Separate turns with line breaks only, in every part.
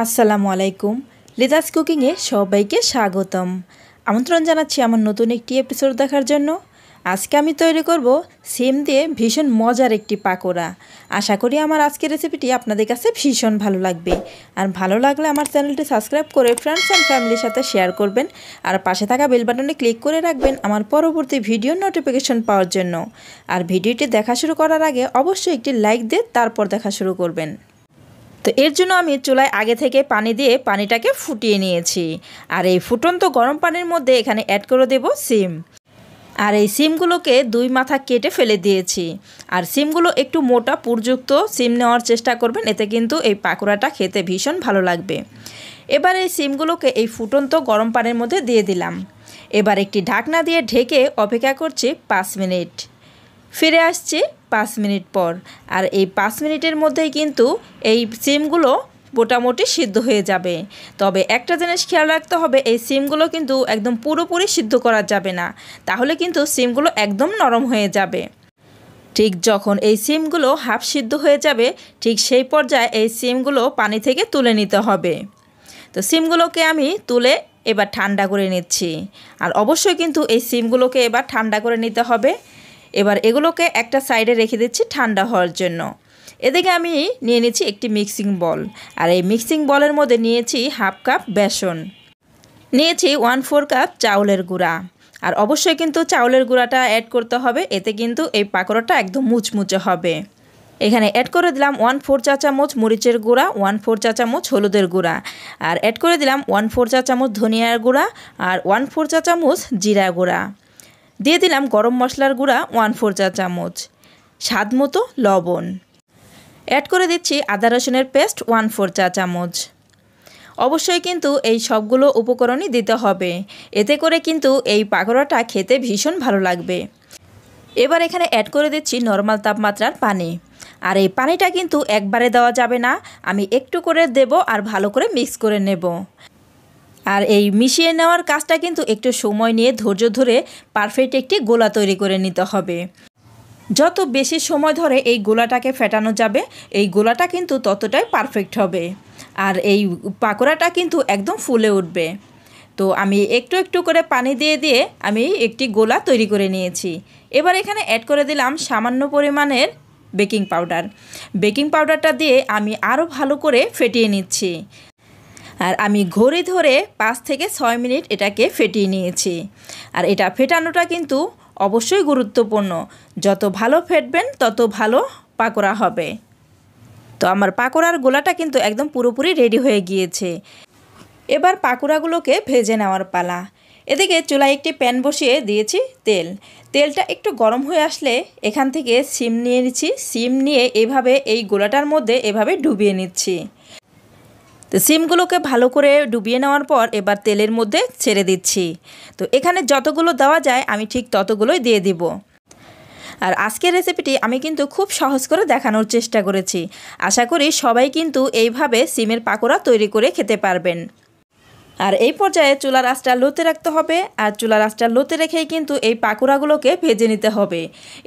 আসসালামু আলাইকুম। লিজাস কুকিংয়ে সবাইকে স্বাগতম। আমন্ত্রণ জানাচ্ছি আমার নতুন একটি এপিসোড দেখার জন্য। আজকে আমি তৈরি করব সিম দিয়ে ভীষণ মজার একটি পাকোড়া। আশা করি আমার আজকের রেসিপিটি আপনাদের কাছে ভীষণ ভালো লাগবে। আর ভালো লাগলে আমার চ্যানেলটি সাবস্ক্রাইব করে ফ্রেন্ডস অ্যান্ড ফ্যামিলির সাথে শেয়ার করবেন। আর পাশে থাকা বেল বাটনে ক্লিক করে রাখবেন আমার পরবর্তী ভিডিওর নোটিফিকেশন পাওয়ার জন্য। আর ভিডিওটি দেখা শুরু করার আগে অবশ্যই একটি লাইক দিয়ে তারপর দেখা শুরু করবেন। তো এর জন্য আমি চুলায় আগে থেকে পানি দিয়ে পানিটাকে ফুটিয়ে নিয়েছি। আর এই ফুটন্ত গরম পানির মধ্যে এখানে অ্যাড করে দেব সিম। আর এই সিমগুলোকে দুই মাথা কেটে ফেলে দিয়েছি। আর সিমগুলো একটু মোটা পুরযুক্ত সিম নেওয়ার চেষ্টা করবেন, এতে কিন্তু এই পাকোড়াটা খেতে ভীষণ ভালো লাগবে। এবার এই সিমগুলোকে এই ফুটন্ত গরম পানির মধ্যে দিয়ে দিলাম। এবার একটি ঢাকনা দিয়ে ঢেকে অপেক্ষা করছি 5 মিনিট। ফিরে আসছি 5 মিনিট পর। আর এই 5 মিনিটের মধ্যেই কিন্তু এই সিমগুলো মোটামুটি সিদ্ধ হয়ে যাবে। তবে একটা জিনিস খেয়াল রাখতে হবে, এই সিমগুলো কিন্তু একদম পুরোপুরি সিদ্ধ করা যাবে না, তাহলে কিন্তু সিমগুলো একদম নরম হয়ে যাবে। ঠিক যখন এই সিমগুলো হাফ সিদ্ধ হয়ে যাবে, ঠিক সেই পর্যায়ে এই সিমগুলো পানি থেকে তুলে নিতে হবে। তো সিমগুলোকে আমি তুলে এবার ঠান্ডা করে নিচ্ছি। আর অবশ্যই কিন্তু এই সিমগুলোকে এবার ঠান্ডা করে নিতে হবে। এবার এগুলোকে একটা সাইডে রেখে দিচ্ছি ঠান্ডা হওয়ার জন্য। এদিকে আমি নিয়ে নিচ্ছি একটি মিক্সিং বল। আর এই মিক্সিং বলের মধ্যে নিয়েছি হাফ কাপ বেসন, নিয়েছি 1/4 কাপ চাউলের গুঁড়া। আর অবশ্যই কিন্তু চাউলের গুঁড়াটা অ্যাড করতে হবে, এতে কিন্তু এই পাকোড়াটা একদম মুচমুচে হবে। এখানে অ্যাড করে দিলাম 1/4 চা চামচ মরিচের গুঁড়া, 1/4 চা চামচ হলুদের গুঁড়া, আর অ্যাড করে দিলাম 1/4 চা চামচ ধনিয়ার গুঁড়া, আর 1/4 চা চামচ জিরা গুঁড়া। দিয়ে দিলাম গরম মশলার গুঁড়া 1/4 চা চামচ, স্বাদ মতো লবণ। অ্যাড করে দিচ্ছি আদা রসুনের পেস্ট 1/4 চা চামচ। অবশ্যই কিন্তু এই সবগুলো উপকরণই দিতে হবে, এতে করে কিন্তু এই পাকোড়াটা খেতে ভীষণ ভালো লাগবে। এবার এখানে অ্যাড করে দিচ্ছি নর্মাল তাপমাত্রার পানি। আর এই পানিটা কিন্তু একবারে দেওয়া যাবে না, আমি একটু করে দেব আর ভালো করে মিক্স করে নেব। আর এই মিশিয়ে নেওয়ার কাজটা কিন্তু একটু সময় নিয়ে ধৈর্য ধরে পারফেক্ট একটি গোলা তৈরি করে নিতে হবে। যত বেশি সময় ধরে এই গোলাটাকে ফেটানো যাবে, এই গোলাটা কিন্তু ততটাই পারফেক্ট হবে। আর এই পাকোড়াটা কিন্তু একদম ফুলে উঠবে। তো আমি একটু একটু করে পানি দিয়ে দিয়ে আমি একটি গোলা তৈরি করে নিয়েছি। এবার এখানে অ্যাড করে দিলাম সামান্য পরিমাণের বেকিং পাউডার। বেকিং পাউডারটা দিয়ে আমি আরও ভালো করে ফেটিয়ে নিচ্ছি। আর আমি ঘড়ি ধরে 5 থেকে 6 মিনিট এটাকে ফেটিয়ে নিয়েছি। আর এটা ফেটানোটা কিন্তু অবশ্যই গুরুত্বপূর্ণ, যত ভালো ফেটবেন তত ভালো পাকোড়া হবে। তো আমার পাকোড়ার গোলাটা কিন্তু একদম পুরোপুরি রেডি হয়ে গিয়েছে। এবার পাকোড়াগুলোকে ভেজে নেওয়ার পালা। এদিকে চুলায় একটি প্যান বসিয়ে দিয়েছি তেল। তেলটা একটু গরম হয়ে আসলে এখান থেকে সিম নিয়ে নিচ্ছি। সিম নিয়ে এভাবে এই গোলাটার মধ্যে এভাবে ডুবিয়ে নিচ্ছি। তো সিমগুলোকে ভালো করে ডুবিয়ে নেওয়ার পর এবার তেলের মধ্যে ছেড়ে দিচ্ছি। তো এখানে যতগুলো দেওয়া যায় আমি ঠিক ততগুলোই দিয়ে দিব। আর আজকের রেসিপিটি আমি কিন্তু খুব সহজ করে দেখানোর চেষ্টা করেছি। আশা করি সবাই কিন্তু এইভাবে সিমের পাকোড়া তৈরি করে খেতে পারবেন। আর এই পর্যায়ে চুলার আঁচটা লোতে রাখতে হবে। আর চুলার আঁচটা লোতে রেখেই কিন্তু এই পাকোড়াগুলোকে ভেজে নিতে হবে,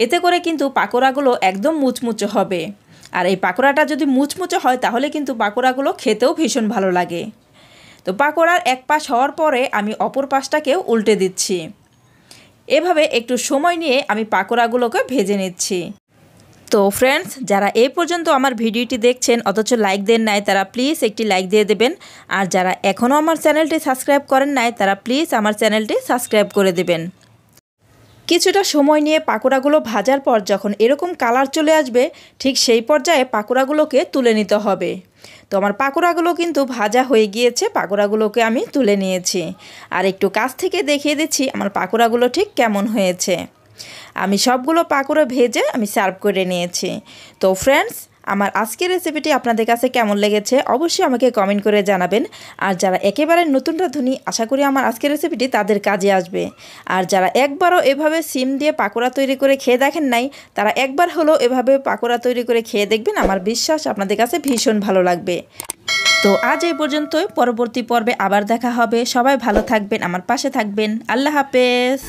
এতে করে কিন্তু পাকোড়াগুলো একদম মুচমুচে হবে। আর এই পাকোড়াটা যদি মুচমুচে হয় তাহলে কিন্তু পাকোড়াগুলো খেতেও ভীষণ ভালো লাগে। তো পাকোড়ার এক পাশ হওয়ার পরে আমি অপর পাশটাকেও উল্টে দিচ্ছি। এভাবে একটু সময় নিয়ে আমি পাকোড়াগুলোকে ভেজে নিচ্ছি। তো ফ্রেন্ডস, যারা এই পর্যন্ত আমার ভিডিওটি দেখছেন অথচ লাইক দেন নাই, তারা প্লিজ একটি লাইক দিয়ে দেবেন। আর যারা এখনও আমার চ্যানেলটি সাবস্ক্রাইব করেন নাই, তারা প্লিজ আমার চ্যানেলটি সাবস্ক্রাইব করে দেবেন। কিছুটা সময় নিয়ে পাকোড়াগুলো ভাজার পর যখন এরকম কালার চলে আসবে, ঠিক সেই পর্যায়ে পাকোড়াগুলোকে তুলে নিতে হবে। তো আমার পাকোড়াগুলো কিন্তু ভাজা হয়ে গিয়েছে, পাকোড়াগুলোকে আমি তুলে নিয়েছি। আর একটু কাছ থেকে দেখিয়ে দিচ্ছি আমার পাকোড়াগুলো ঠিক কেমন হয়েছে। আমি সবগুলো পাকোড়া ভেজে আমি সার্ভ করে নিয়েছি। তো ফ্রেন্ডস, আমার আজকের রেসিপিটি আপনাদের কাছে কেমন লেগেছে অবশ্যই আমাকে কমেন্ট করে জানাবেন। আর যারা একেবারে নতুন রাঁধুনি, আশা করি আমার আজকের রেসিপিটি তাদের কাজে আসবে। আর যারা একবারও এভাবে সিম দিয়ে পাকোড়া তৈরি করে খেয়ে দেখেন নাই, তারা একবার হলেও এভাবে পাকোড়া তৈরি করে খেয়ে দেখবেন। আমার বিশ্বাস আপনাদের কাছে ভীষণ ভালো লাগবে। তো আজ এই পর্যন্তই, পরবর্তী পর্বে আবার দেখা হবে। সবাই ভালো থাকবেন, আমার পাশে থাকবেন। আল্লাহ হাফেজ।